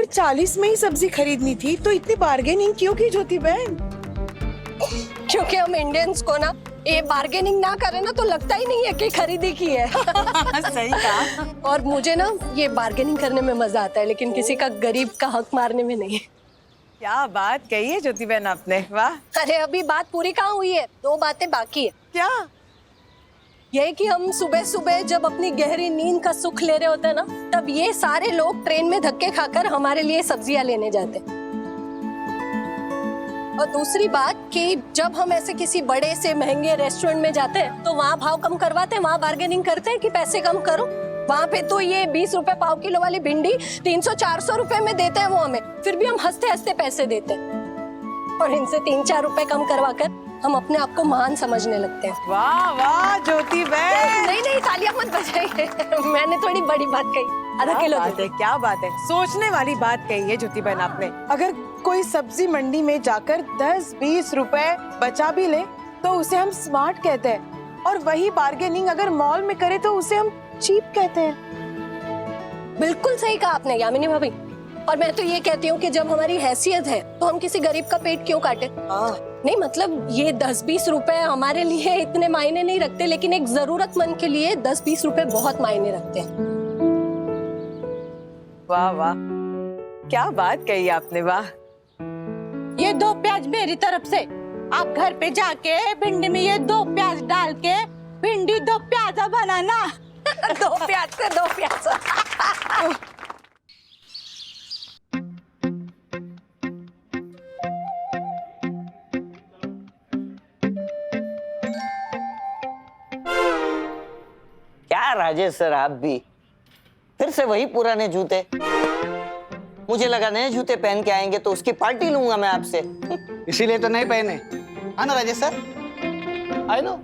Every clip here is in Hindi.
40 में ही सब्जी खरीदनी थी तो इतनी बार्गेनिंग क्यों की ज्योति बहन? क्योंकि हम इंडियंस को ना ये बार्गेनिंग ना करे ना तो लगता ही नहीं है कि खरीदी की है। सही कहा। और मुझे ना ये बार्गेनिंग करने में मजा आता है, लेकिन किसी का गरीब का हक मारने में नहीं। क्या बात कही है ज्योति बहन आपने, वाह। अरे अभी बात पूरी कहाँ हुई है, 2 बातें बाकी है। क्या? यही कि हम सुबह सुबह जब अपनी गहरी नींद का सुख ले रहे होते हैं ना, तब ये सारे लोग ट्रेन में धक्के खाकर हमारे लिए सब्जियां लेने जाते हैं। और दूसरी बात कि जब हम ऐसे किसी बड़े से महंगे रेस्टोरेंट में जाते हैं तो वहाँ भाव कम करवाते हैं, वहाँ बार्गेनिंग करते हैं कि पैसे कम करो। वहाँ पे तो ये 20 रुपए पाव किलो वाली भिंडी 300-400 रुपए में देते हैं वो हमें, फिर भी हम हंसते हंसते पैसे देते हैं। और इनसे 3-4 रुपए कम करवाकर हम अपने आप को महान समझने लगते हैं। वाह वाह ज्योति बहन। नहीं तालियां मत बजाइए। मैंने थोड़ी बड़ी बात कही, आधा किलो दे दे। क्या बात है, सोचने वाली बात कही है ज्योति बहन आपने। अगर कोई सब्जी मंडी में जाकर 10-20 रुपए बचा भी ले तो उसे हम स्मार्ट कहते हैं, और वही बार्गेनिंग अगर मॉल में करे तो उसे हम चीप कहते हैं। बिल्कुल सही कहा आपने यामिनी भाभी। और मैं तो ये कहती हूँ कि जब हमारी हैसियत है तो हम किसी गरीब का पेट क्यों काटे। नहीं मतलब ये 10-20 रुपए हमारे लिए इतने मायने नहीं रखते, लेकिन एक जरूरतमंद के लिए 10-20 रुपए बहुत मायने रखते हैं। वाह वाह, क्या बात कही आपने, वाह। ये 2 प्याज मेरी तरफ से। आप घर पे जाके भिंडी में ये 2 प्याज डाल के भिंडी 2 प्याजा बनाना। 2 प्याज से 2 प्याज। क्या राजेश सर, आप भी फिर से वही पुराने जूते। मुझे लगा नए जूते पहन के आएंगे तो उसकी पार्टी लूंगा मैं आपसे। इसीलिए तो नहीं पहने, है ना Rajesh sir? I know,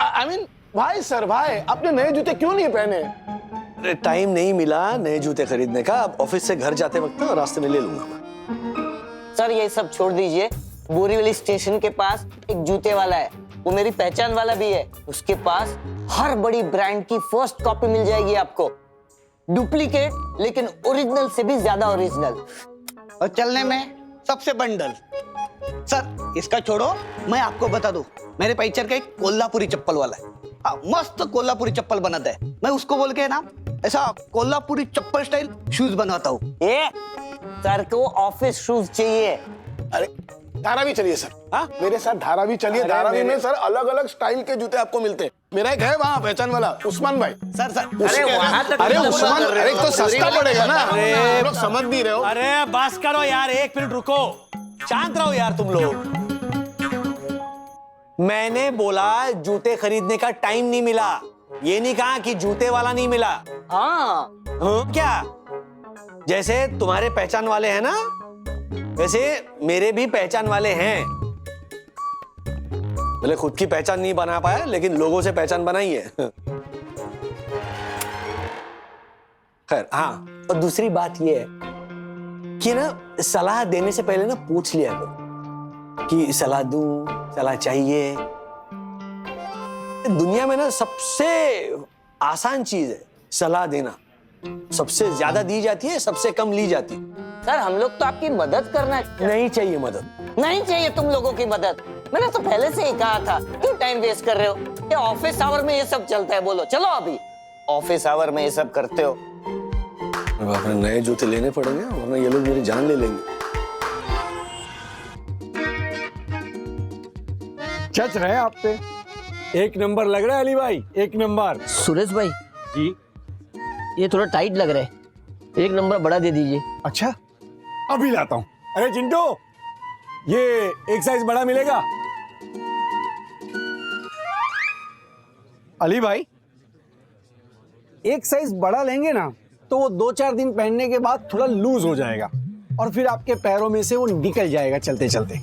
I mean भाई सर, भाई आपने नए जूते क्यों नहीं पहने? अरे टाइम नहीं मिला नए जूते खरीदने का, अब ऑफिस से घर जाते वक्त ना रास्ते में ले लूंगा मैं। सर ये सब छोड़ दीजिए, बोरीवली स्टेशन के पास एक जूते वाला है, वो मेरी पहचान वाला भी है। उसके पास हर बड़ी ब्रांड की फर्स्ट कॉपी मिल जाएगी आपको, डुप्लीकेट लेकिन ओरिजिनल से भी ज्यादा ओरिजिनल, और चलने में सबसे बंडल। सर इसका छोड़ो, मैं आपको बता दूं, मेरे पैचर का एक कोल्हापुरी चप्पल वाला है। मस्त कोल्हापुरी चप्पल बनाता है, मैं उसको बोल के ना ऐसा कोल्हापुरी चप्पल स्टाइल शूज बनवाता हूँ। ये सर को ऑफिस शूज चाहिए। अरे धारावी चलिए सर, हाँ मेरे साथ धारावी चलिए। धारावी में सर अलग अलग स्टाइल के जूते आपको मिलते हैं। मेरा एक है वहाँ पहचान वाला, उस्मान भाई। सर अरे वहाँ तक अरे उस्मान, अरे तो सस्ता पड़ेगा ना, आप लोग समझ नहीं रहे हो। अरे बस करो यार, 1 मिनट रुको, शांत रहो यार तुम लोग। मैंने बोला जूते खरीदने का टाइम नहीं मिला, ये नहीं कहा कि जूते वाला नहीं मिला। हाँ क्या जैसे तुम्हारे पहचान वाले हैं ना, वैसे मेरे भी पहचान वाले हैं। भले खुद की पहचान नहीं बना पाया, लेकिन लोगों से पहचान बनाई है। खैर हाँ, और दूसरी बात ये है कि ना सलाह देने से पहले ना पूछ लिया करो कि सलाह दूं, सलाह चाहिए। दुनिया में ना सबसे आसान चीज है सलाह देना, सबसे ज्यादा दी जाती है, सबसे कम ली जाती है। सर हम लोग तो आपकी मदद करना नहीं चाहिए मदद, नहीं चाहिए तुम लोगों की मदद। मैंने तो पहले से ही कहा था, क्यों टाइम वेस्ट कर रहे हो? ये ऑफिस आवर में ये सब चलता है, बोलो चलो अभी ऑफिस आवर में ये सब करते हो। अपने नए जूते लेने पड़ेंगे वरना ये लोग मेरी जान ले लेंगे। जच रहे आप पे, 1 नंबर लग रहा है अली भाई, 1 नंबर। सुरेश भाई जी, ये थोड़ा टाइट लग रहा है, 1 नंबर बड़ा दे दीजिए। अच्छा अभी लाता हूँ। अरे चिंटू, ये एक साइज बड़ा मिलेगा? अली भाई, एक साइज बड़ा लेंगे ना तो वो 2-4 दिन पहनने के बाद थोड़ा लूज हो जाएगा और फिर आपके पैरों में से वो निकल जाएगा चलते चलते।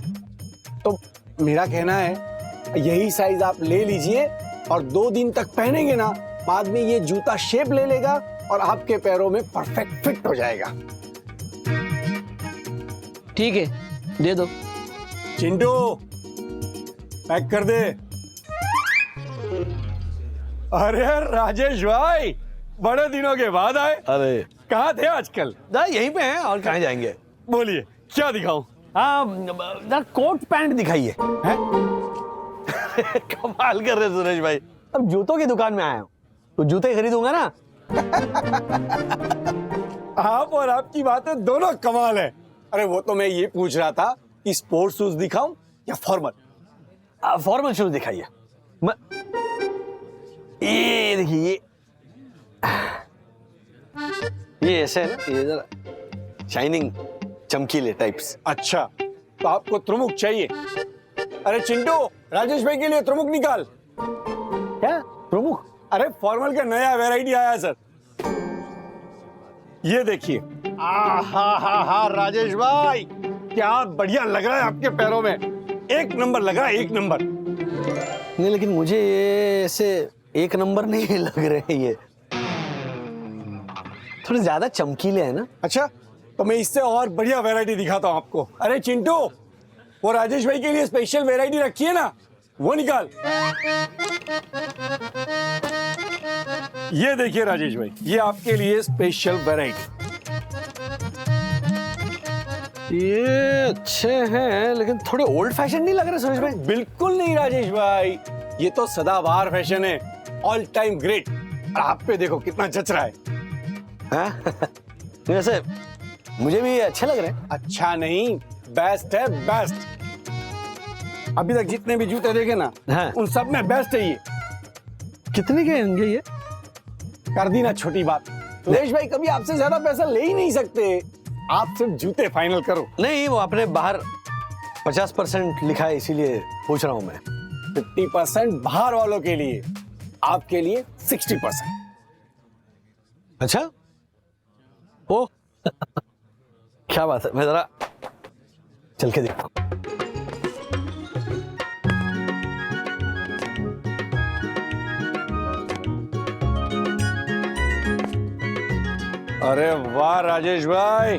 तो मेरा कहना है यही साइज आप ले लीजिए और 2 दिन तक पहनेंगे ना, बाद में ये जूता शेप ले लेगा और आपके पैरों में परफेक्ट फिट हो जाएगा। ठीक है, दे दो। चिंटू, पैक कर दे। अरे राजेश भाई, बड़े दिनों के बाद आए। अरे कहाँ थे आजकल? यहीं पे हैं और कहाँ जाएंगे। बोलिए क्या दिखाऊं? हाँ कोट पैंट दिखाइए। कमाल कर रहे सुरेश भाई, अब जूतों की दुकान में आया हूँ तो जूते खरीदूंगा ना। आप और आपकी बातें दोनों कमाल है। अरे वो तो मैं ये पूछ रहा था कि स्पोर्ट्स शूज दिखाऊं या फॉर्मल? फॉर्मल शूज दिखाइए। ये देखिए, ये ऐसे है ना, ये जरा शाइनिंग चमकीले टाइप्स। अच्छा तो आपको त्रिमुख चाहिए? अरे चिंटू, राजेश भाई के लिए त्रिमुख निकाल। क्या प्रमुख? अरे फॉर्मल का नया वैरायटी आया है सर, ये देखिए। हा राजेश भाई, क्या बढ़िया लग रहा है आपके पैरों में, एक नंबर लग रहा है, एक नंबर। नहीं लेकिन मुझे ये ऐसे एक नंबर नहीं लग रहे, ये थोड़े ज्यादा चमकीले हैं ना। अच्छा तो मैं इससे और बढ़िया वैरायटी दिखाता हूँ आपको। अरे चिंटू, वो राजेश भाई के लिए स्पेशल वैरायटी रखी है ना, वो निकाल। ये देखिए राजेश भाई, ये आपके लिए स्पेशल वैरायटी। ये अच्छे हैं लेकिन थोड़े ओल्ड फैशन नहीं लग रहे सुरेश भाई? बिल्कुल नहीं राजेश भाई, ये तो सदाबहार फैशन है, ऑल टाइम ग्रेट। और आप पे देखो कितना जच रहा है। वैसे मुझे भी ये अच्छे लग रहे हैं। अच्छा नहीं, बेस्ट है बेस्ट। अभी तक जितने भी जूते देखे ना, हाँ। उन सब में बेस्ट है ये। कितने के होंगे ये? कर दी ना छोटी बात। सुरेश भाई कभी आपसे ज्यादा पैसा ले ही नहीं सकते, आप सिर्फ जूते फाइनल करो। नहीं, वो आपने बाहर 50% लिखा है इसीलिए पूछ रहा हूं मैं। 50% बाहर वालों के लिए, आपके लिए 60%। अच्छा ओ क्या बात है, मैं जरा चल के देखता हूं। अरे वाह राजेश भाई,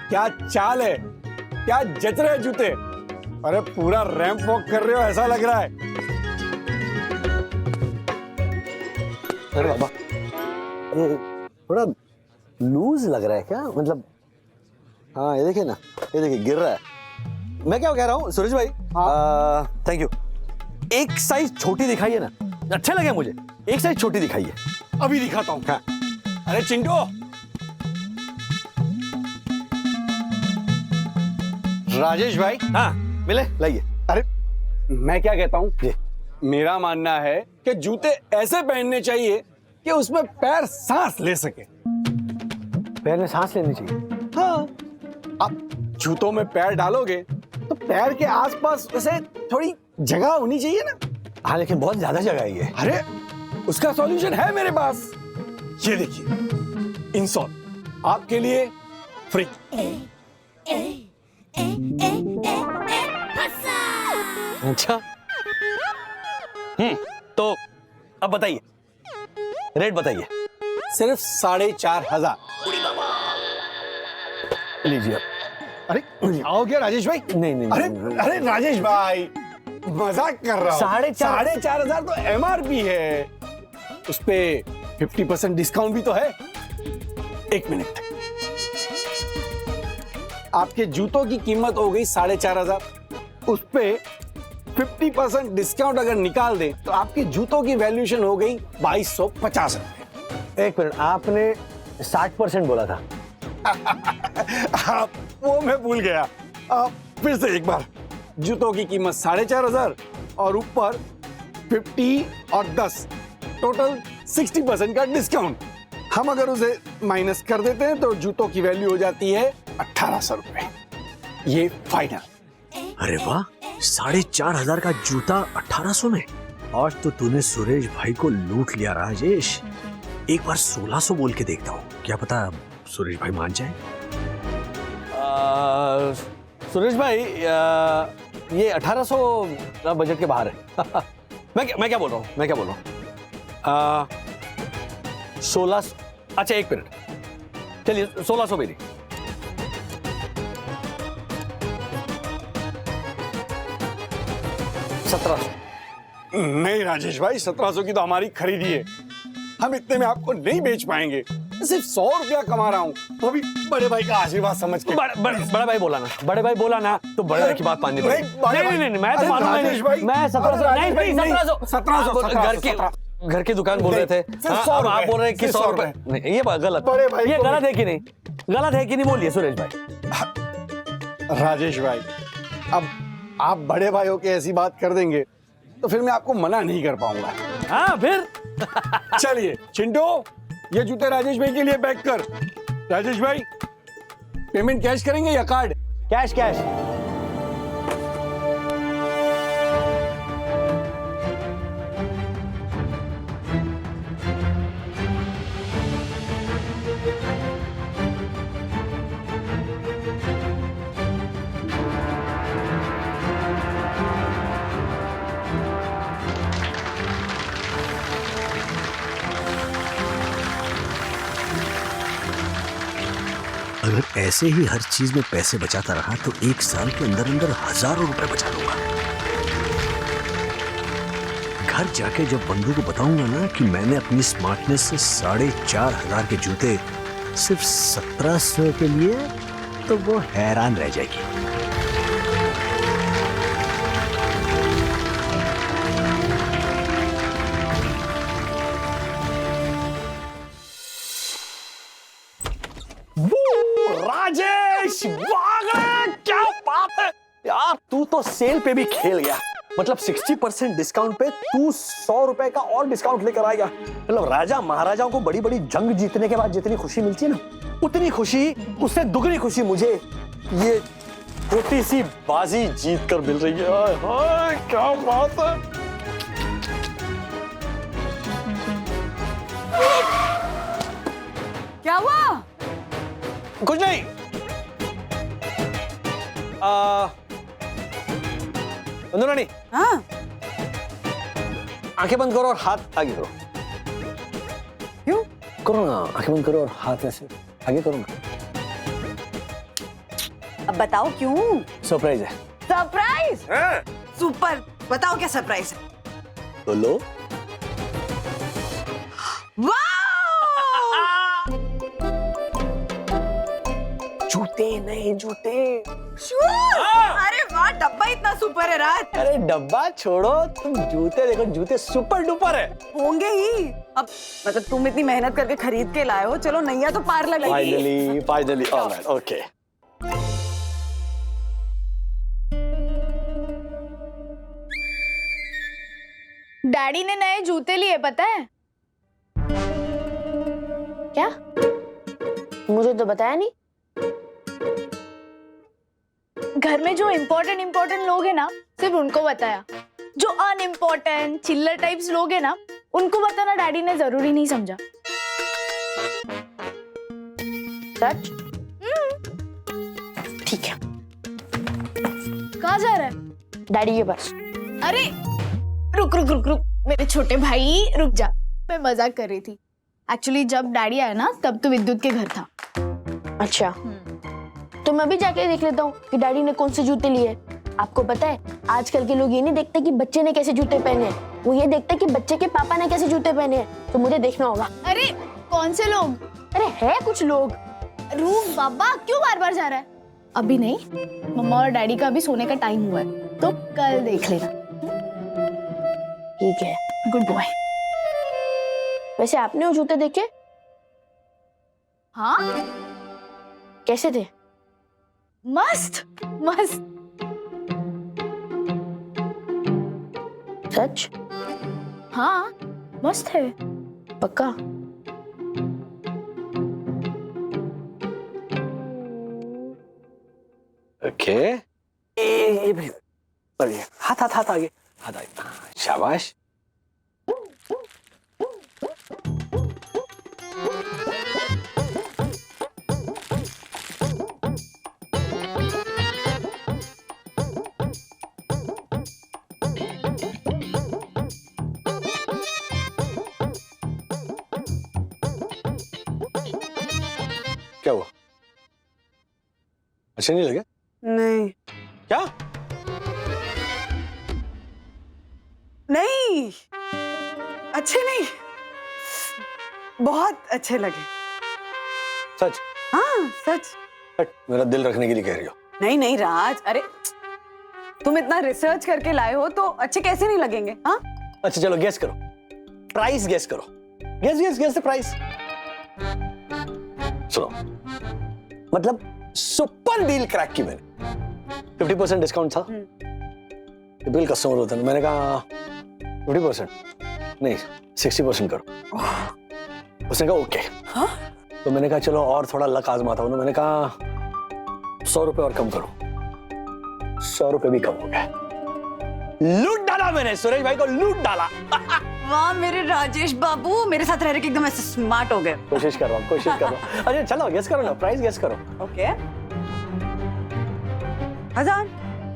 क्या चाल है, क्या जच रहे जूते। अरे पूरा रैंप वॉक कर रहे हो ऐसा लग रहा है। अरे बाबा, ये थोड़ा लूज लग रहा है क्या? मतलब हाँ ये देखिए ना, ये देखिए गिर रहा है। मैं क्या कह रहा हूँ सुरेश भाई, थैंक यू, एक साइज छोटी दिखाइए ना, अच्छे लगे मुझे, एक साइज छोटी दिखाइए। अभी दिखाता हूँ। हाँ। अरे चिंटू, राजेश भाई, हाँ मिले लाइए। अरे मैं क्या कहता हूँ, जी। मेरा मानना है कि जूते ऐसे पहनने चाहिए कि उसमें पैर सांस ले सके। पैर में सांस लेनी चाहिए। हाँ, आप जूतों में पैर डालोगे तो पैर के आसपास उसे थोड़ी जगह होनी चाहिए ना। हाँ लेकिन बहुत ज्यादा जगह है ये। अरे उसका सॉल्यूशन है मेरे पास, ये देखिए, इंसोल आपके लिए फ्री। अच्छा तो अब बताइए, रेट बताइए। सिर्फ 4,500। लीजिए। अरे आओ क्या राजेश भाई? नहीं। अरे राजेश भाई, मजाक कर रहा हूँ। 4,500 तो MRP है, उस पे 50% डिस्काउंट भी तो है। एक मिनट, आपके जूतों की कीमत हो गई 4,500, उस पे 50% डिस्काउंट अगर निकाल दें तो आपके जूतों की वैल्यूएशन हो गई 2,250 रुपए। एक मिनट, आपने 60% बोला था। वो मैं भूल गया। फिर से एक बार, जूतों की कीमत 4,500 और ऊपर 50 और 10, टोटल 60% का डिस्काउंट। हम अगर उसे माइनस कर देते हैं तो जूतों की वैल्यू हो जाती है 1,800 रुपए। ये फाइनल। अरे वाह, 4,500 का जूता 1,800 में। आज तो तूने सुरेश भाई को लूट लिया राजेश। एक बार 1,600 बोल के देखता हूँ, क्या पता सुरेश भाई मान जाए। सुरेश भाई, ये 1,800 बजट के बाहर है। मैं क्या बोल रहा हूँ 1600। अच्छा एक मिनट, चलिए 1,600 मेरी। 1700। नहीं राजेश भाई, 1700 की तो हमारी खरीदी है, हम इतने में आपको नहीं बेच पाएंगे। सिर्फ 100 रुपया कमा रहा हूँ, वो भी बड़े भाई का आशीर्वाद समझ के। बड़े भाई बोला ना, बड़े भाई बोला ना, तो बड़े भाई की बात माननी पड़ेगी। नहीं, मैं तो मानूंगा नहीं। मैं 1700 घर की दुकान बोल रहे थे, अब आप बोल रहे हैं कि 100 रुपए। नहीं, ये गलत, ये गलत है कि नहीं? गलत है कि नहीं बोलिए सुरेश भाई। राजेश भाई, अब आप बड़े भाइयों की ऐसी बात कर देंगे तो फिर मैं आपको मना नहीं कर पाऊंगा। हाँ फिर चलिए चिंटू, ये जूते राजेश भाई के लिए पैक कर। राजेश भाई, पेमेंट कैश करेंगे या कार्ड? Cash cash. अगर ऐसे ही हर चीज में पैसे बचाता रहा तो 1 साल के अंदर अंदर हजारों रुपए बचा लूंगा। घर जाके जब बंधु को बताऊंगा ना कि मैंने अपनी स्मार्टनेस से 4500 के जूते सिर्फ 1700 के लिए, तो वो हैरान रह जाएगी। राजेश, क्या बात है यार, तू तो सेल पे भी खेल गया। मतलब 60% डिस्काउंट पे तू 100 रुपए का और डिस्काउंट लेकर आएगा। मतलब राजा महाराजाओं को बड़ी बड़ी जंग जीतने के बाद जितनी खुशी मिलती है ना, उतनी खुशी, उससे दुगनी खुशी मुझे ये छोटी सी बाजी जीत कर मिल रही है। हाय हाय, क्या बात है। क्या हुआ? कुछ नहीं। रानी, हाँ, आंखें बंद करो और हाथ आगे करो। क्यों? करो ना, आंखें बंद करो और हाथ ऐसे आगे करो ना। अब बताओ क्यों? सरप्राइज है। सरप्राइज? सुपर, बताओ क्या सरप्राइज है? तो लो। जूते, नए जूते। अरे वाह, डब्बा इतना सुपर है राज। अरे डब्बा छोड़ो, तुम जूते देखो, जूते सुपर डुपर है। होंगे ही। अब मतलब तुम इतनी मेहनत करके खरीद के लाए हो, चलो नैया तो पार लगेगी। Finally alright, okay. डैडी ने नए जूते लिए, पता है? क्या? मुझे तो बताया नहीं। घर में जो इम्पोर्टेंट लोग हैं ना, सिर्फ उनको बताया। जो अनइम्पोर्टेंट चिल्लर टाइप्स लोग हैं ना, उनको बताना डैडी ने जरूरी नहीं समझा। सच? ठीक है। कहाँ जा रहा है? डैडी के पास। अरे रुक रुक रुक रुक, मेरे छोटे भाई रुक जा। मैं मजाक कर रही थी। एक्चुअली जब डैडी आया ना, तब तो विद्युत के घर था। अच्छा, तो मैं भी जाके देख लेता हूँ कि डैडी ने कौन से जूते लिए। आपको पता है, आजकल के लोग ये नहीं देखते कि बच्चे ने कैसे जूते पहने हैं, वो ये देखते कि बच्चे के पापा ने कैसे जूते पहने हैं। तो मुझे देखना होगा। अरे कौन से लोग? अरे है कुछ लोग। रूप बाबा, क्यों बार बार जा रहा है? अभी नहीं, मम्मा और डैडी का अभी सोने का टाइम हुआ है, तो कल देख लेना। ठीक है, गुड बॉय। वैसे आपने वो जूते देखे? हाँ, कैसे थे? मस्त मस्त। सच? हाँ, मस्त है। पक्का? ओके। ये भी बढ़िया। हाथ हाथ हाथ आगे, हाथ आगे। शाबाश। क्या हुआ? अच्छे नहीं लगे? नहीं क्या? नहीं, अच्छे नहीं, बहुत अच्छे लगे। सच हाँ सच। बट मेरा दिल रखने के लिए कह रही हो? नहीं नहीं राज, अरे तुम इतना रिसर्च करके लाए हो तो अच्छे कैसे नहीं लगेंगे? हाँ अच्छा चलो गेस करो, प्राइस गेस करो, guess guess guess the price. सुनो, मतलब सुपर डील क्रैक की मैंने। 50% डिस्काउंट था। बिल कस्टमर होता है, मैंने कहा 50% नहीं 60% करो। उसने कहा ओके। हाँ? तो मैंने कहा चलो और थोड़ा लक आजमाता हूँ। मैंने कहा 100 रुपए और कम करो। 100 रुपए भी कम हो गए। लूट डाला मैंने, सुरेश भाई को लूट डाला। वाह मेरे राजेश बाबू, मेरे साथ रह के एकदम ऐसे स्मार्ट हो गए। कोशिश कर रहा हूँ, कोशिश कर रहा हूँ। अरे चलो गेस करो ना, प्राइस गेस करो। ओके 1000,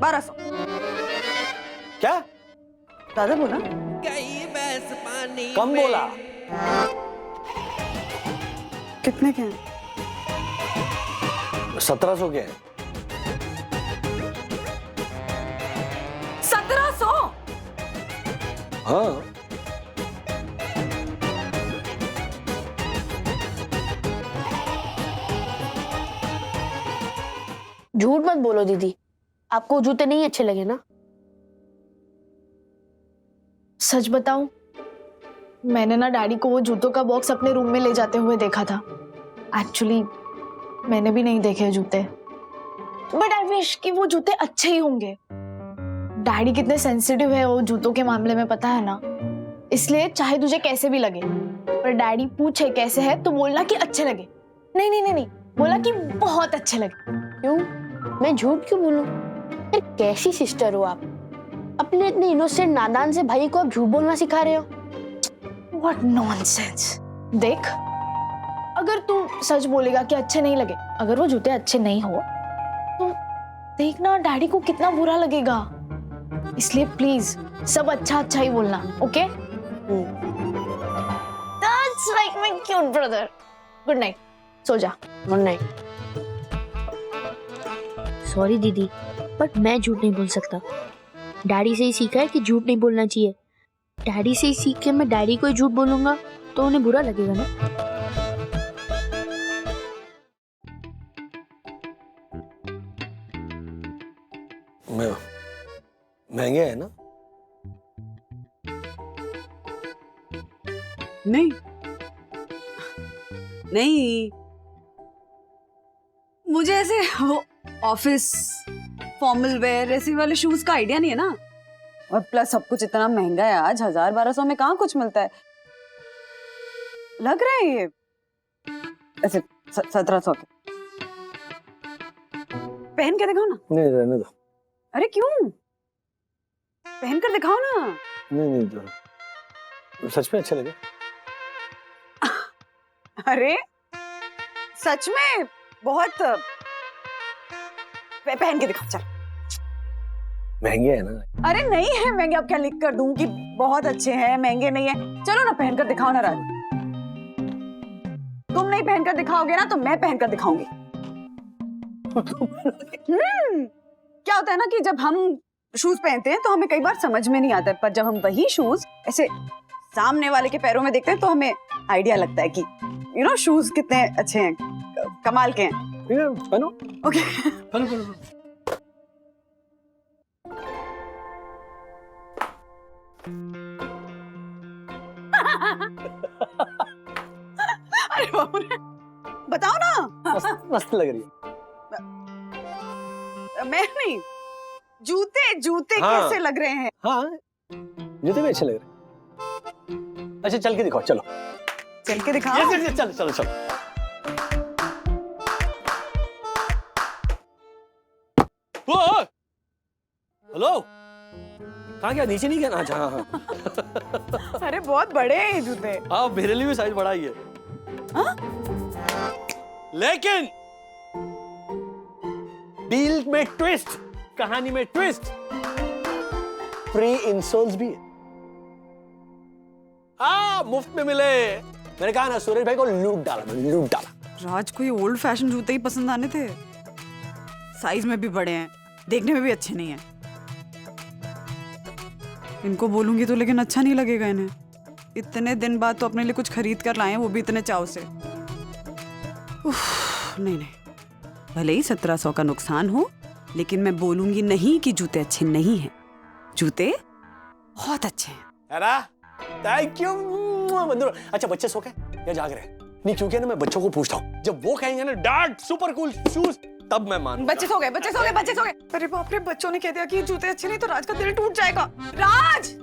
1200। क्या ज्यादा बोला? कम बोला? कितने के हैं? 1700 के हैं। 1700? हाँ झूठ मत बोलो दीदी, आपको जूते नहीं अच्छे लगे ना? सच बताऊं, मैंने ना डैडी को वो जूतों का बॉक्स अपने रूम में ले जाते हुए देखा था। एक्चुअली मैंने भी नहीं देखे जूते, बट आई विश कि वो जूते अच्छे ही होंगे। डैडी कितने सेंसिटिव है वो जूतों के मामले में, पता है ना। इसलिए चाहे तुझे कैसे भी लगे, पर डैडी पूछे कैसे है तो बोलना कि अच्छे लगे। नहीं नहीं नहीं नहीं, बोला कि बहुत अच्छे लगे। क्यों? मैं झूठ क्यों बोलूं? यार कैसी सिस्टर हो आप, अपने इतने इनोसेंट नादान से भाई को आप झूठ बोलना सिखा रहे हो। What nonsense! देख, अगर तू सच बोलेगा कि अच्छे नहीं लगे, अगर वो जूते अच्छे नहीं हो तो देखना डैडी को कितना बुरा लगेगा। इसलिए प्लीज सब अच्छा अच्छा ही बोलना, okay? That's like my cute brother. Good night. सो जा। Good night. सॉरी दीदी, बट मैं झूठ नहीं बोल सकता। डैडी से ही सीखा है कि झूठ नहीं बोलना चाहिए। डैडी से ही सीख के मैं डैडी को ही झूठ बोलूंगा तो उन्हें बुरा लगेगा ना। महंगे है ना? नहीं नहीं, मुझे ऐसे वो ऑफिस फॉर्मल वेयर ऐसे वाले शूज का आइडिया नहीं है ना। और प्लस सब कुछ इतना महंगा है आज, 1000-1200 में कहाँ कुछ मिलता है। लग रहा है ये ऐसे 1700 के। पहन के दिखाओ ना। नहीं रहने दो। अरे क्यों? पहन कर दिखाओ ना। नहीं नहीं तो सच में अच्छे लगे। अरे सच में बहुत। पहन के दिखाओ चल। महंगे है ना? अरे नहीं है महंगे, अब क्या लिख कर दूं कि बहुत अच्छे हैं, महंगे नहीं है। चलो ना पहन कर दिखाओ ना राज। तुम नहीं पहन कर दिखाओगे ना तो मैं पहन कर दिखाऊंगी। क्या होता है ना कि जब हम शूज पहनते हैं तो हमें कई बार समझ में नहीं आता है, पर जब हम वही शूज ऐसे सामने वाले के पैरों में देखते हैं तो हमें आइडिया लगता है कि शूज कितने अच्छे हैं, कमाल के हैं। पहनो। ओके पहनो पहनो। अरे बाबू रे, बताओ ना। मस्त लग रही है। मैं नहीं, जूते जूते हाँ। कैसे लग रहे हैं? हाँ जूते भी अच्छे लग रहे। अच्छा चल के दिखाओ, चलो चल के दिखाओ। यस चलो चलो चलो। हेलो, कहाँ गया? नीचे नहीं गया? अच्छा हाँ। अरे बहुत बड़े हैं ये जूते। हाँ मेरे लिए भी साइज बड़ा ही है। हाँ? लेकिन डील में ट्विस्ट, कहानी में ट्विस्ट, फ्री इंसोल्स भी है। हाँ मुफ्त में मिले। मैंने कहा ना सूरज भाई को लूट डाला, मैंने लूट डाला। राज को ये ओल्ड फैशन जूते ही पसंद आने थे। साइज में भी बड़े हैं, देखने में भी अच्छे नहीं है। इनको बोलूंगी तो लेकिन अच्छा नहीं लगेगा इन्हें। इतने दिन बाद तो अपने लिए कुछ खरीद कर लाए हैं, वो भी इतने चाव से। नहीं नहीं, भले ही 1700 का नुकसान हो, लेकिन मैं बोलूंगी नहीं कि जूते अच्छे नहीं हैं। जूते बहुत अच्छे हैं। थैंक यू बंदूर। अच्छा बच्चे सो गए या जाग रहे? नहीं, क्योंकि ना मैं बच्चों को पूछता हूँ, जब वो कहेंगे ना डैड सुपर कूल शूज, तब मैं मान। बच्चे सो गए, बच्चे सो गए, बच्चे सो गए। अरे बाप रे, बच्चों ने कह दिया कि जूते अच्छे नहीं तो राज का दिल टूट जाएगा। राज!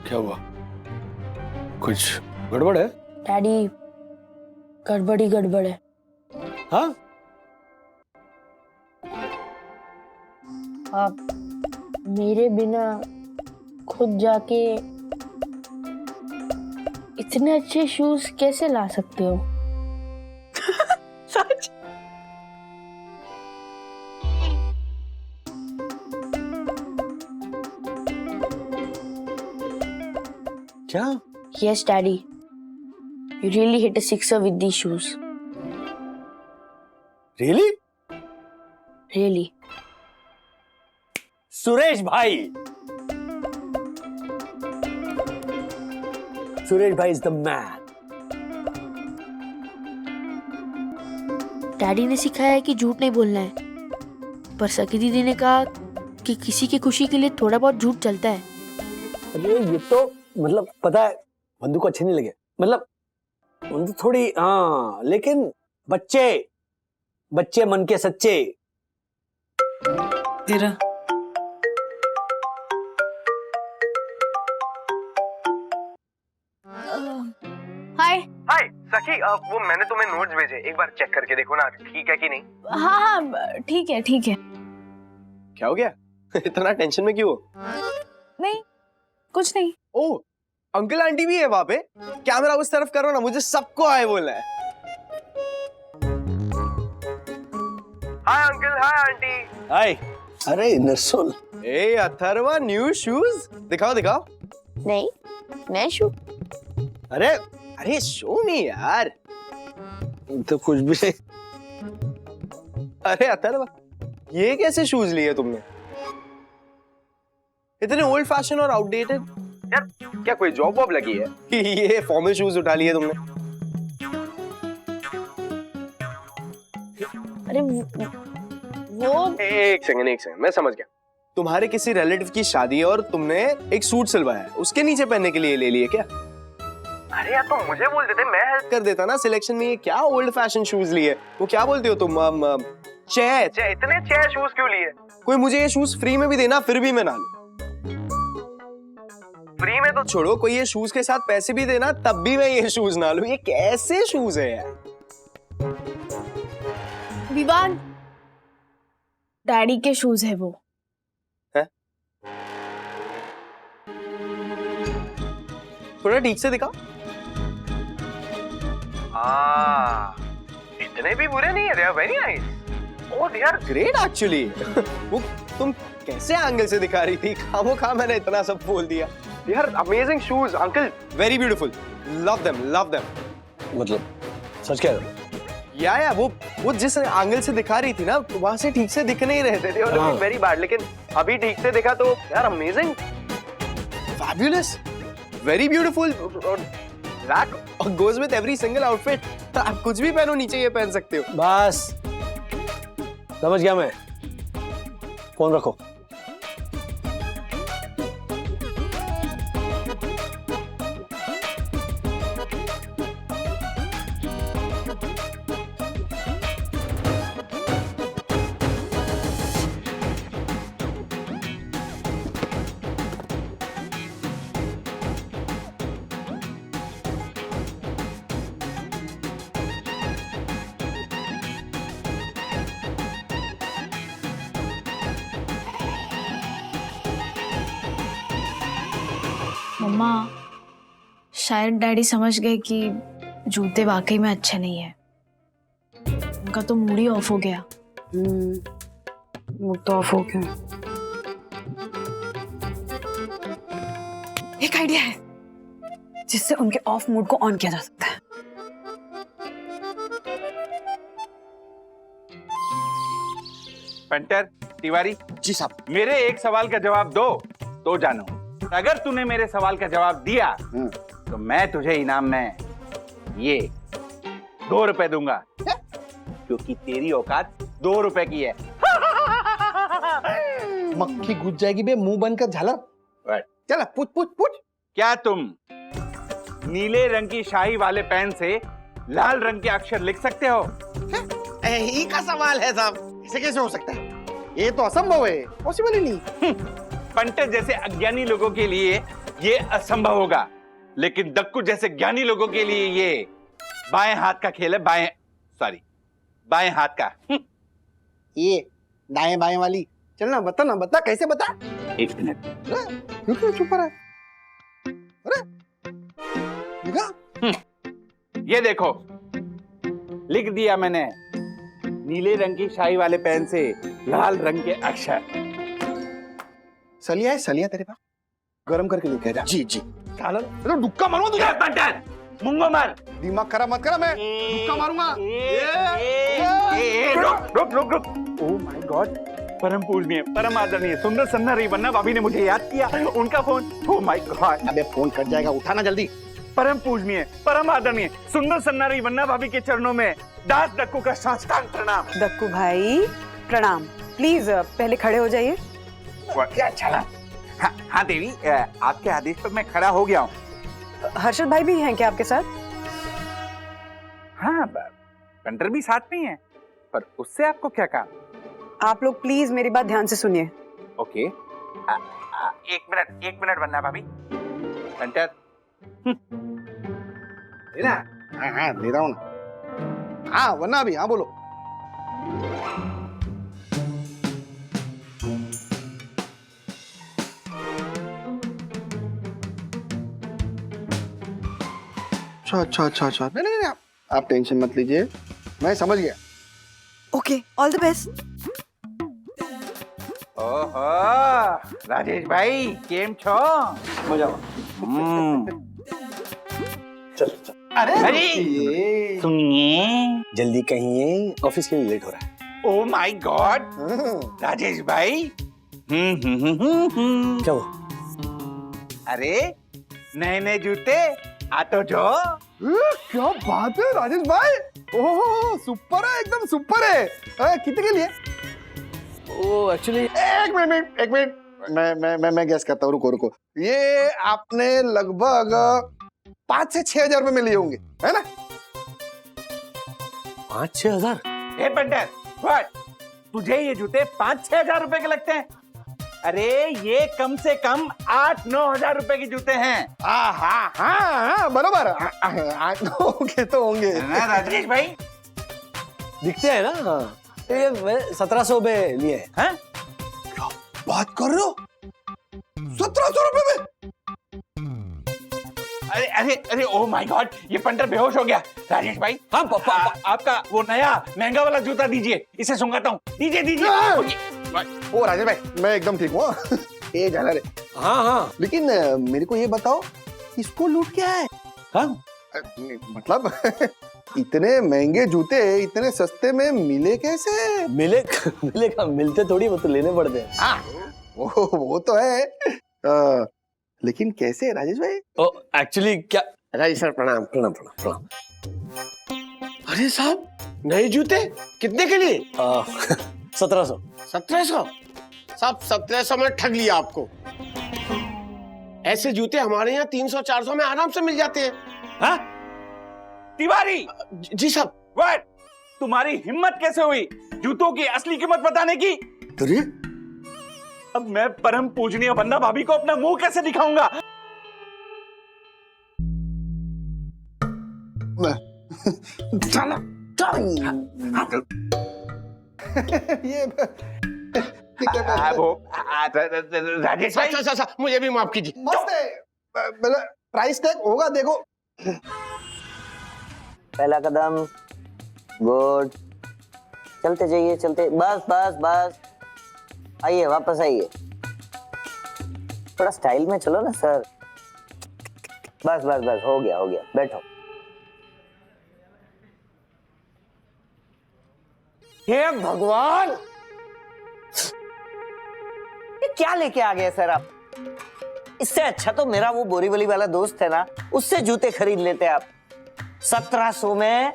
क्या हुआ? कुछ गड़बड़ है? डैडी, गड़बड़ी गड़बड़ है। हाँ? आप मेरे बिना खुद जाके इतने अच्छे शूज कैसे ला सकते हो? सच? क्या? Yes, Daddy. You really hit a sixer with these shoes. Really? Really. Suresh भाई, सुरेश भाई इज द मैन। डैडी ने सिखाया है कि झूठ नहीं बोलना है, पर सकी दीदी ने कहा कि किसी की खुशी के लिए थोड़ा बहुत झूठ चलता है। अरे ये तो मतलब पता है बंधु को अच्छे नहीं लगे, मतलब बंधु थोड़ी हाँ, लेकिन बच्चे बच्चे मन के सच्चे। तेरा हाय। हाय सखी, वो मैंने तुम्हें नोट्स भेजे, एक बार चेक करके देखो ना, ठीक है कि नहीं? हाँ हाँ ठीक है ठीक है। क्या हो गया? इतना टेंशन में क्यों हो? नहीं कुछ नहीं। ओ अंकल आंटी भी है वहां पे, कैमरा उस तरफ करो ना, मुझे सबको आए बोलना है। Hi uncle, hi aunty. Hi. अरे नरसुल। ए अथर्वा, न्यू शूज दिखाओ दिखाओ। नहीं, नए शू। अरे अरे शो मी यार। तो कुछ भी नहीं। अरे अथर्वा, ये कैसे शूज लिए तुमने? इतने ओल्ड फैशन और आउटडेटेड। यार क्या कोई जॉब वॉब लगी है? ये फॉर्मल शूज उठा लिए तुमने। अरे वो एक सेकंड मैं समझ गया। तुम्हारे किसी रिलेटिव की शादी है और तुमने एक सूट सिलवाया है, उसके नीचे पहनने के लिए ले लिए क्या? अरे यार तुम मुझे बोल देते, मैं हेल्प कर देता ना सिलेक्शन में। ये क्या ओल्ड फैशन शूज लिए? वो क्या बोलते हो तुम? इतने छह शूज क्यों लिए? कोई मुझे ये शूज फ्री में भी देना, फिर भी मैं ना लूं। फ्री में तो छोड़ो, कोई ये शूज के साथ पैसे भी देना, तब भी मैं ये शूज ना लूं। ये कैसे शूज है यार? विवान, डैडी के शूज है वो। है? थोड़ा ठीक से दिखाओ। इतने भी बुरे नहीं है, they are very nice. Oh, they are great actually. वो तुम कैसे एंगल से दिखा रही थी? खामोखा मैंने इतना सब बोल दिया। They are amazing shoes, uncle. Very beautiful. Love them, love them. मतलब सच कह रहे हो? या वो जिस एंगल से दिखा रही थी ना, वहां से ठीक से दिख नहीं रहे थे। They were looking very bad. लेकिन अभी ठीक से देखा तो यार amazing, fabulous, very beautiful. That goes with every single outfit. आप कुछ भी पहनो, नीचे ये पहन सकते हो। बस समझ गया मैं। फोन रखो। मम्मा, शायद डैडी समझ गए कि जूते वाकई में अच्छे नहीं है। उनका तो मूड ही ऑफ हो गया। मूड तो ऑफ हो गया। एक आइडिया है जिससे उनके ऑफ मूड को ऑन किया जा सकता है। पेंटर, तिवारी जी साहब, मेरे एक सवाल का जवाब दो तो जानो। अगर तूने मेरे सवाल का जवाब दिया तो मैं तुझे इनाम में ये 2 रुपए दूंगा, क्योंकि तेरी औकात 2 रुपए की है। मक्खी घुस जाएगी बे, मुंह बंद कर झालर। चला पूछ पूछ पूछ। क्या तुम नीले रंग की शाही वाले पेन से लाल रंग के अक्षर लिख सकते हो? यही का सवाल है साहब, ऐसे कैसे हो सकता है? ये तो असंभव है, पॉसिबल ही नहीं। पंटर जैसे अज्ञानी लोगों के लिए ये असंभव होगा, लेकिन दक्कू जैसे ज्ञानी लोगों के लिए ये बाएं हाथ का खेल है। बाएं हाथ का। ये दाएं बाएं वाली। चलना बता ना, बता कैसे बता। 1 मिनट। क्यों चुप रहा है? अरे ये देखो, लिख दिया मैंने नीले रंग की शाही वाले पेन से लाल रंग के अक्षर। सलिया है, सलिया तेरे पास? गरम करके लेके जा। जी जी। सालन, तो डुक्का मारूंगा तुझे। पंटर, मुंगो मार। दिमाग खराब मत करा, मैं डुक्का मारूंगा। रुक। ओह माय गॉड, परम पूजनीय, परम आदरणीय, सुंदर सन्ना रईवन्ना भाभी ने मुझे याद किया। उनका फोन। Oh my God. अबे फोन कट जाएगा, उठाना जल्दी। परम पूजनीय, परम आदरणीय, सुंदर सन्ना रईवन्ना भाभी के चरणों में दास दक्कू का साष्टांग प्रणाम। दक्कू भाई प्रणाम। प्लीज पहले खड़े हो जाइए। क्या चला? हाँ देवी, आपके आदेश पर मैं खड़ा हो गया हूँ। हर्षद भाई भी हैं क्या आपके साथ? हाँ, पंटर भी साथ में है, पर उससे आपको क्या काम? आप लोग प्लीज मेरी बात ध्यान से सुनिए। ओके। 1 मिनट वन्ना भाभी। पंटर देना। हाँ दे रहा हूँ ना। हाँ वरना भी, हाँ बोलो। अच्छा। नहीं, आप टेंशन मत लीजिए, मैं समझ गया। Okay, all the best. ओहो, राजेश भाई केम छो? मजा। चल। अरे सुनिए, जल्दी कहिए, ऑफिस के लिए लेट हो रहा है। ओह माय गॉड, राजेश भाई। क्या हुआ? अरे नए जूते आ तो जो। क्या बात है राजेश भाई, ओह सुपर है, एकदम सुपर है। कितने के लिए? ओ एक्चुअली एक मिनट, मैं गैस करता हूँ। रुको, ये आपने लगभग 5 से 6 हजार रुपए में लिए होंगे, है ना? 5-6 हजार? हे पंटर, व्हाट? तुझे ये जूते 5-6 हजार रुपए के लगते हैं? अरे ये कम से कम 8-9 हजार रुपए के जूते हैं। हाँ बरोबर। 8-9 के तो होंगे ना राजेश भाई? दिखते हैं ना। ये 1700 में लिए हैं। क्या बात कर रहे हो? 1700 रुपए में? अरे ओह माय गॉड, ये पंटर बेहोश हो गया। राजेश भाई, हाँ आपका वो नया महंगा वाला जूता दीजिए, इसे सुंघाता हूँ। दीजिए। ओ राजेश भाई, मैं एकदम ठीक हूँ। ये जाना रे। हाँ, लेकिन मेरे को ये बताओ, इसको लूट क्या है? हाँ मतलब इतने महंगे जूते इतने सस्ते में मिले कैसे? मिलते थोड़ी, वो तो लेने पड़ते हैं। हाँ वो तो है। लेकिन कैसे राजेश भाई? एक्चुअली क्या, राजेश सर प्रणाम। अरे साहब, नए जूते कितने के लिए? 1700। 1700? साहब 1700 में ठग लिया आपको। ऐसे जूते हमारे यहाँ 300-400 में आराम से मिल जाते हैं। हाँ? तिवारी जी साहब। व्हाट? तुम्हारी हिम्मत कैसे हुई जूतों की असली कीमत बताने की? अरे अब मैं परम पूजनीय वन्ना भाभी को अपना मुंह कैसे दिखाऊंगा? चलो ये राजेश भाई, मुझे भी माफ कीजिए। मस्त है, प्राइस टैग होगा देखो। पहला कदम गुड, चलते जाइए, चलते, बस बस बस, आइए वापस आइए, थोड़ा स्टाइल में चलो ना सर। बस बस बस, हो गया, बैठो। हे भगवान, ये क्या लेके आ गए सर आप? इससे अच्छा तो मेरा वो बोरीवली वाला दोस्त है ना, उससे जूते खरीद लेते आप। 1700 में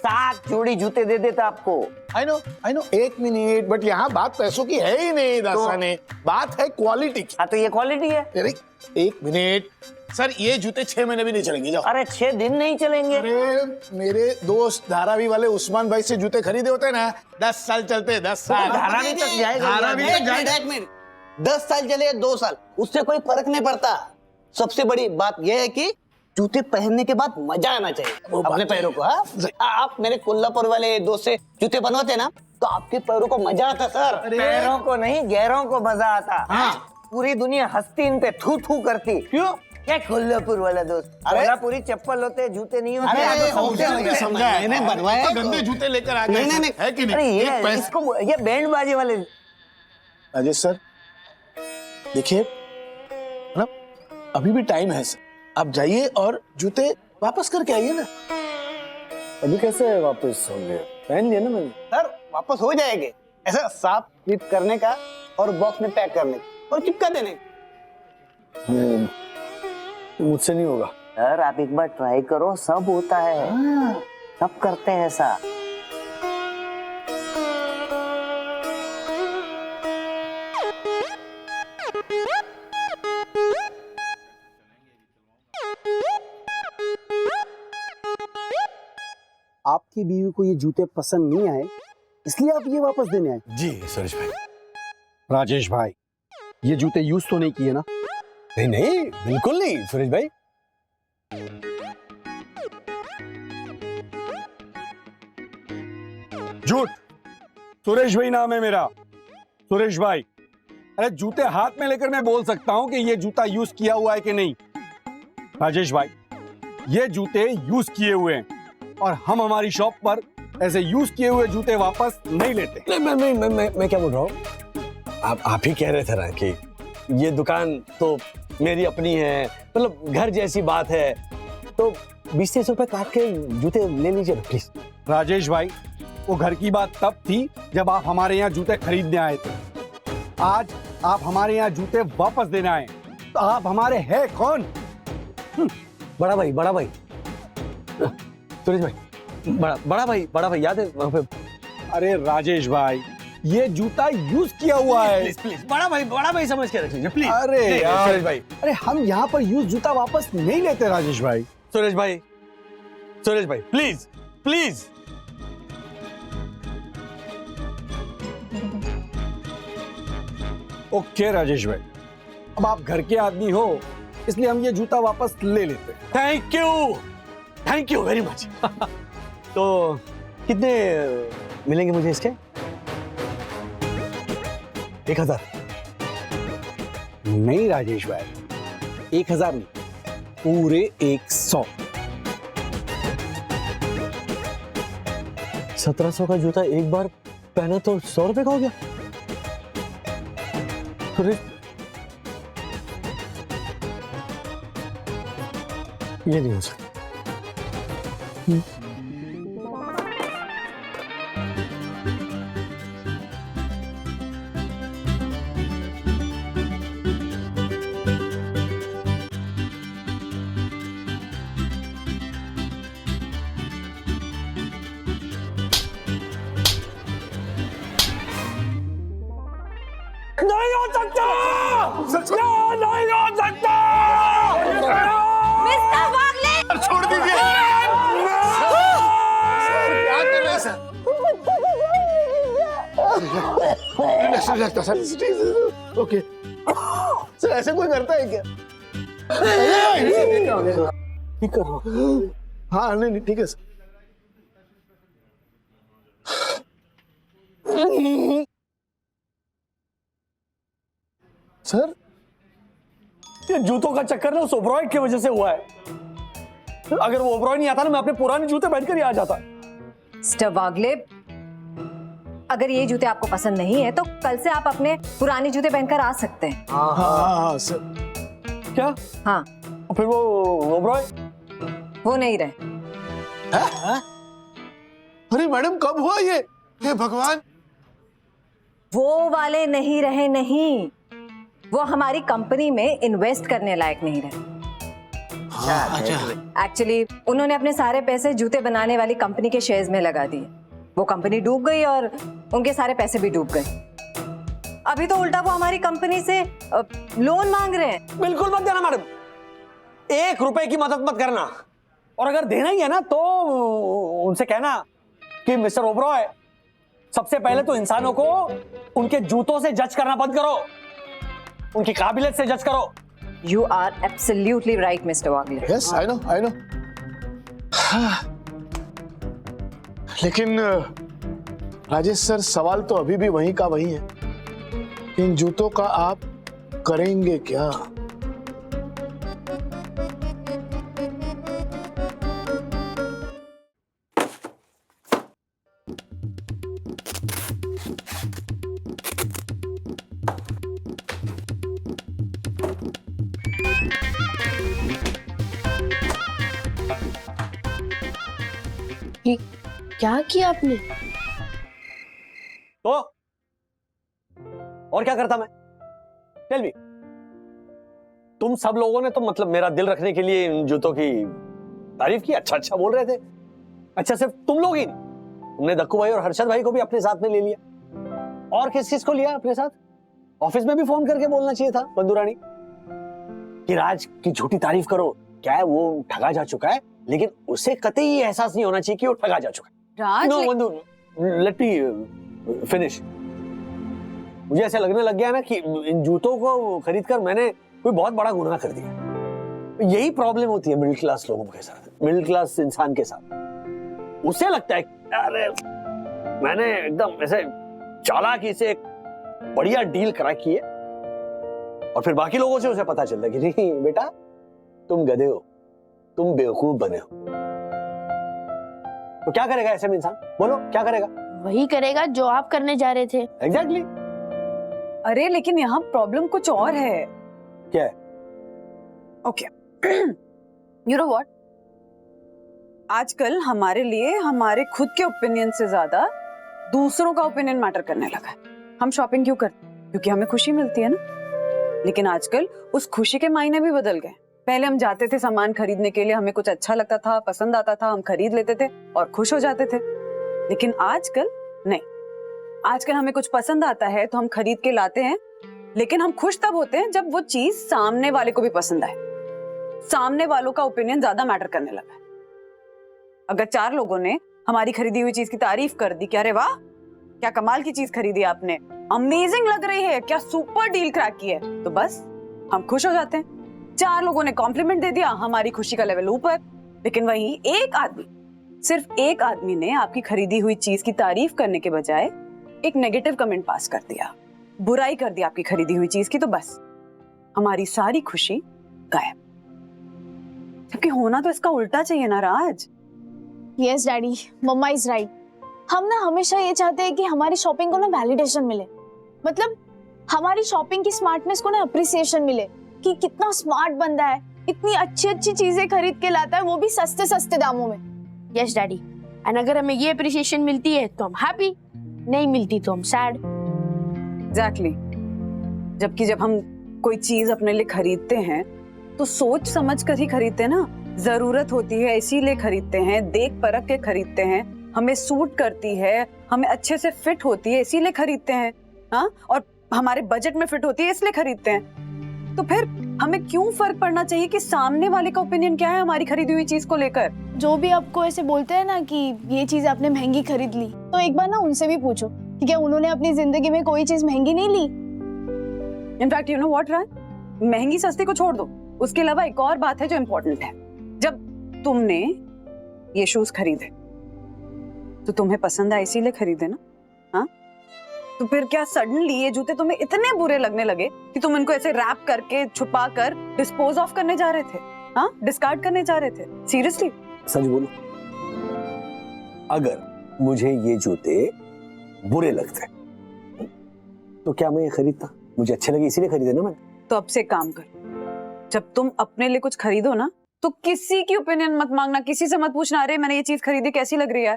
7 जोड़ी जूते दे देता आपको। आई नो, एक मिनट, बट यहाँ बात पैसों की है ही नहीं दास्ताने, बात है क्वालिटी की। हाँ तो ये क्वालिटी है। अरे एक मिनट सर, ये जूते 6 महीने भी नहीं चलेंगे। जाओ। अरे 6 दिन नहीं चलेंगे। अरे मेरे दोस्त धारावी वाले उस्मान भाई से जूते खरीदे होते हैं ना, 10 साल चलते हैं, 10 साल। धारावी तक जाएगा। धारावी तक जाएगा। 1 मिनट, 10 साल चले या 2 साल, उससे कोई फर्क नहीं पड़ता। सबसे बड़ी बात यह है कि जूते पहनने के बाद मजा आना चाहिए अपने पैरों को। हाँ, आप मेरे कोल्हापुर वाले दोस्त से जूते बनवाते ना, तो आपके पैरों को मजा आता सर। पैरों को नहीं, गैरों को मजा आता। हाँ। पूरी दुनिया हंसती इन पे, थू थू करती। क्यों? क्या कोल्हापुर वाला दोस्त? कोल्हापुरी चप्पल होते, जूते नहीं होते। अरे समझा, मैंने बनवाया तो गंदे जूते लेकर आ गए। नहीं, है कि अरे नहीं? ये बैंड बाजी वाले। अजय सर देखिए ना, अभी भी टाइम है सर, आप जाइए और जूते वापस करके आइए ना। अभी कैसे वापस होंगे? पहन लिया ना मैंने। सर वापस हो जाएंगे, ऐसा साफ क्लिप करने का और बॉक्स में पैक करने का और चिपका देने का। मुझसे नहीं होगा सर, आप एक बार ट्राई करो, सब होता है। सब करते हैं ऐसा। आपकी बीवी को ये जूते पसंद नहीं आए, इसलिए आप ये वापस देने आए? जी सुरेश भाई। राजेश भाई, ये जूते यूज तो नहीं किए ना? नहीं, बिल्कुल नहीं सुरेश भाई। झूठ। सुरेश भाई नाम है मेरा, सुरेश भाई। अरे जूते हाथ में लेकर मैं बोल सकता हूं कि ये जूता यूज किया हुआ है कि नहीं। राजेश भाई, ये जूते यूज किए हुए हैं और हम हमारी शॉप पर ऐसे यूज किए हुए जूते वापस नहीं लेते। मैं क्या बोल रहा हूँ, आप ही कह रहे थे ना कि ये दुकान तो मेरी अपनी है, मतलब घर जैसी बात है, तो 20-30 रुपए काट के जूते ले लीजिए ना प्लीज। राजेश भाई, वो घर की बात तब थी जब आप हमारे यहाँ जूते खरीदने आए थे। आज आप हमारे यहाँ जूते वापस देने आए, तो आप हमारे हैं कौन? बड़ा भाई सुरेश भाई, बड़ा भाई याद है वहां पे? अरे राजेश भाई, ये जूता यूज किया हुआ है। प्लीज बड़ा भाई समझ के रख लीजिए प्लीज। अरे यार सुरेश भाई, अरे हम यहाँ पर यूज जूता वापस नहीं लेते राजेश भाई। सुरेश भाई प्लीज प्लीज। ओके राजेश भाई, अब आप घर के आदमी हो, इसलिए हम ये जूता वापस ले लेते हैं। Thank you very much. तो कितने मिलेंगे मुझे इसके? 1000? नहीं राजेश भाई, 1000 नहीं, पूरे 100। 1700 का जूता एक बार पहना तो 100 रुपए का हो गया। ये नहीं हो सकता। नहीं हो सकता, नहीं हो सकता। मिस्टर वागले, छोड़ दीजिए। क्या कर रहे हैं सर? सर ओके सर, ऐसे कोई करता है क्या? ठीक कर रहा हूँ। हाँ नहीं ठीक है सर। सर ये जूतों का चक्कर ना उस ओबरॉय की वजह से हुआ है। अगर वो ओबरॉय नहीं आता ना, मैं अपने पुराने जूते पहनकर ही आ जाता। मिस्टर वागले, अगर ये जूते आपको पसंद नहीं है तो कल से आप अपने पुराने जूते पहनकर आ सकते हैं। हाँ सर। क्या? हाँ। फिर वो ओबरॉय? वो नहीं रहे। अरे मैडम कब हुआ ये? हे भगवान। वो वाले नहीं रहे, नहीं, वो हमारी कंपनी में इन्वेस्ट करने लायक नहीं रहे। एक्चुअली उन्होंने अपने सारे पैसे जूते बनाने वाली कंपनी के शेयर्स में लगा दिए। वो कंपनी डूब गई और उनके सारे पैसे भी डूब गए। अभी तो उल्टा वो हमारी कंपनी से लोन मांग रहे हैं। बिल्कुल मत देना मैडम, 1 रुपए की मदद मत करना, और अगर देना ही है ना तो उनसे कहना कि मिस्टर ओबरॉय, सबसे पहले तो इंसानों को उनके जूतों से जज करना बंद करो, उनकी काबिलियत से जज करो। You are absolutely right, Mr. Wagle. Yes, I know, I know. लेकिन राजेश सर, सवाल तो अभी भी वहीं का वही है। इन जूतों का आप करेंगे क्या? ये क्या किया आपने? तो और क्या करता मैं? Tell me. तुम सब लोगों ने तो मतलब मेरा दिल रखने के लिए इन जूतों की तारीफ की, अच्छा अच्छा बोल रहे थे। अच्छा, सिर्फ तुम लोग ही नहीं, तुमने दक्कू भाई और हर्षद भाई को भी अपने साथ में ले लिया। और किस को लिया अपने साथ? ऑफिस में भी फोन करके बोलना चाहिए था बंधुरानी कि राज की झूठी तारीफ करो। क्या है, वो ठगा जा चुका है, लेकिन उसे कतई ये एहसास नहीं होना चाहिए कि वो ठगा जा चुका है। राज, नो बंधु, लेट मी फिनिश। मुझे ऐसा लगने लग गया ना कि इन जूतों को खरीदकर मैंने कोई बहुत बड़ा गुनाह कर दिया। यही प्रॉब्लम होती है मिडिल क्लास लोगों के साथ, मिडिल क्लास इंसान के साथ। उसे लगता है अरे मैंने एकदम ऐसे चालाकी से एक बढ़िया डील करा की है, और फिर बाकी लोगों से उसे पता चलता है कि नहीं बेटा, तुम गधे हो, तुम बेवकूफ बने हो। तो क्या करेगा ऐसे में इंसान? बोलो क्या करेगा? वही करेगा जो आप करने जा रहे थे। एग्जैक्टली। अरे लेकिन यहाँ प्रॉब्लम कुछ और है। क्या है? ओके, यू नो व्हाट, आजकल हमारे लिए हमारे खुद के ओपिनियन से ज्यादा दूसरों का ओपिनियन मैटर करने लगा है। हम शॉपिंग क्यों करते हैं? क्योंकि हमें खुशी मिलती है ना। लेकिन आजकल उस खुशी के मायने भी बदल गए। पहले हम जाते थे सामान खरीदने के लिए, हमें कुछ अच्छा लगता था, पसंद आता था, हम खरीद लेते थे और खुश हो जाते थे। लेकिन आजकल नहीं, आजकल हमें कुछ पसंद आता है तो हम खरीद के लाते हैं, लेकिन हम खुश तब होते हैं जब वो चीज सामने वाले को भी पसंद आए। सामने वालों का ओपिनियन ज्यादा मैटर करने लगा है। अगर 4 लोगों ने हमारी खरीदी हुई चीज की तारीफ कर दी कि अरे वाह क्या कमाल की चीज खरीदी आपने, अमेजिंग लग रही है, क्या सुपर डील क्रैक की है, तो बस हम खुश हो जाते हैं। 4 लोगों ने कॉम्प्लीमेंट दे दिया, हमारी खुशी का लेवल ऊपर। लेकिन वहीं एक आदमी, सिर्फ एक आदमी ने आपकी खरीदी हुई चीज की तारीफ करने के बजाय एक नेगेटिव कमेंट पास कर दिया, बुराई कर दी आपकी खरीदी हुई चीज की, तो बस हमारी सारी खुशी गायब। जबकि होना तो इसका उल्टा चाहिए ना Raj. Yes daddy, mamma is right. हम ना हमेशा ये चाहते हैं कि हमारी शॉपिंग को ना वैलिडेशन मिले, मतलब हमारी शॉपिंग की स्मार्टनेस को ना अप्रिसिएशन मिले कि कितना स्मार्ट बंदा है, इतनी अच्छी अच्छी चीजें खरीद के लाता है, वो भी सस्ते सस्ते दामों में। यस डैडी, एंड अगर हमें ये अप्रिसिएशन मिलती है तो हम हैप्पी, नहीं मिलती तो हम सैड। एग्जैक्टली। जबकि जब हम कोई चीज अपने लिए खरीदते हैं तो सोच समझ कर ही खरीदते हैं ना। जरूरत होती है इसीलिए खरीदते हैं, देख परख के खरीदते हैं, हमें सूट करती है, हमें अच्छे से फिट होती है इसीलिए खरीदते हैं, हाँ, और हमारे बजट में फिट होती है इसलिए खरीदते हैं। तो फिर हमें क्यों फर्क पड़ना चाहिए कि सामने वाले का ओपिनियन क्या है हमारी खरीदी हुई चीज को लेकर? जो भी आपको ऐसे बोलते हैं ना कि ये चीज आपने महंगी खरीद ली, तो एक बार ना उनसे भी पूछो कि क्या उन्होंने अपनी जिंदगी में कोई चीज महंगी नहीं ली। इनफैक्ट यू नो व्हाट राज, महंगी सस्ती को छोड़ दो, उसके अलावा एक और बात है जो इम्पोर्टेंट है। जब तुमने ये शूज खरीदे तो तुम्हें पसंद आए इसीलिए खरीदे ना, हाँ? तो फिर क्या सडनली ये जूते तुम्हें इतने बुरे लगने लगे कि तुम इनको ऐसे रैप करके छुपा कर डिस्पोज ऑफ करने जा रहे थे, हाँ, डिस्कार्ड करने जा रहे थे? सीरियसली सच बोलो, अगर मुझे ये जूते बुरे लगते हैं। तो क्या मैं ये खरीदता? मुझे अच्छे लगे इसीलिए खरीदे ना मैंने। तो अब से काम कर, जब तुम अपने लिए कुछ खरीदो ना तो किसी की ओपिनियन मत मांगना, किसी से मत पूछना अरे मैंने ये चीज खरीदी कैसी लग रही है।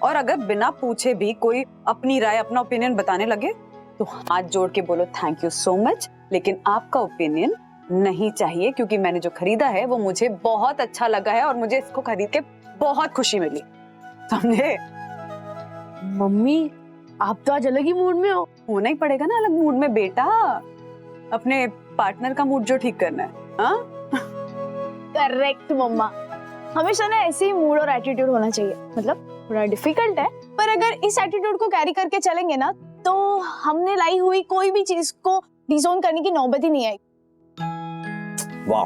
और अगर बिना पूछे भी कोई अपनी राय अपना ओपिनियन बताने लगे तो हाथ जोड़ के बोलो थैंक यू सो मच, लेकिन आपका ओपिनियन नहीं चाहिए, क्योंकि मैंने जो खरीदा है वो मुझे बहुत अच्छा लगा है और मुझे इसको खरीद के बहुत खुशी मिली, समझे? मम्मी आप तो आज अलग ही मूड में हो। होना ही पड़ेगा ना अलग मूड में बेटा, अपने पार्टनर का मूड जो ठीक करना है। हाँ करेक्ट मम्मा, हमेशा ना ऐसे ही मूड और एटीट्यूड होना चाहिए। मतलब थोड़ा डिफिकल्ट है, पर अगर इस एटीट्यूड को कैरी करके चलेंगे ना तो हमने लाई हुई कोई भी चीज को डिसोन करने की नौबत ही नहीं आई। वाह,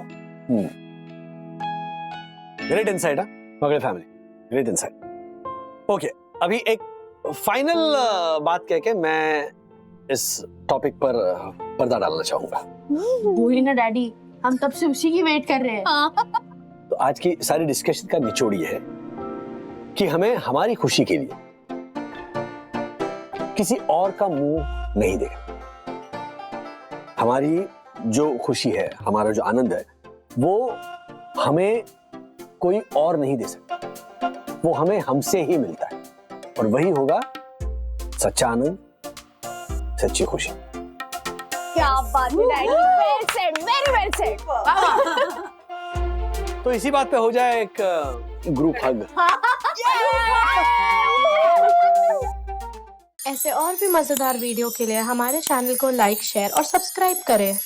ग्रेट इनसाइट, मगड़े फैमिली, ग्रेट इनसाइट। ओके, अभी एक फाइनल बात कह के मैं इस टॉपिक पर पर्दा डालना चाहूंगा। बोली ना डैडी, हम तब से उसी की वेट कर रहे हैं। तो आज की सारी डिस्कशन का निचोड़ ये है कि हमें हमारी खुशी के लिए किसी और का मुंह नहीं देखना। हमारी जो खुशी है, हमारा जो आनंद है, वो हमें कोई और नहीं दे सकता, वो हमें हमसे ही मिलता है, और वही होगा सच्चा आनंद, सच्ची खुशी। क्या बात है daddy, well said, very well said. तो इसी बात पे हो जाए एक ग्रुप हग। ऐसे और भी मजेदार वीडियो के लिए हमारे चैनल को लाइक, शेयर और सब्सक्राइब करें।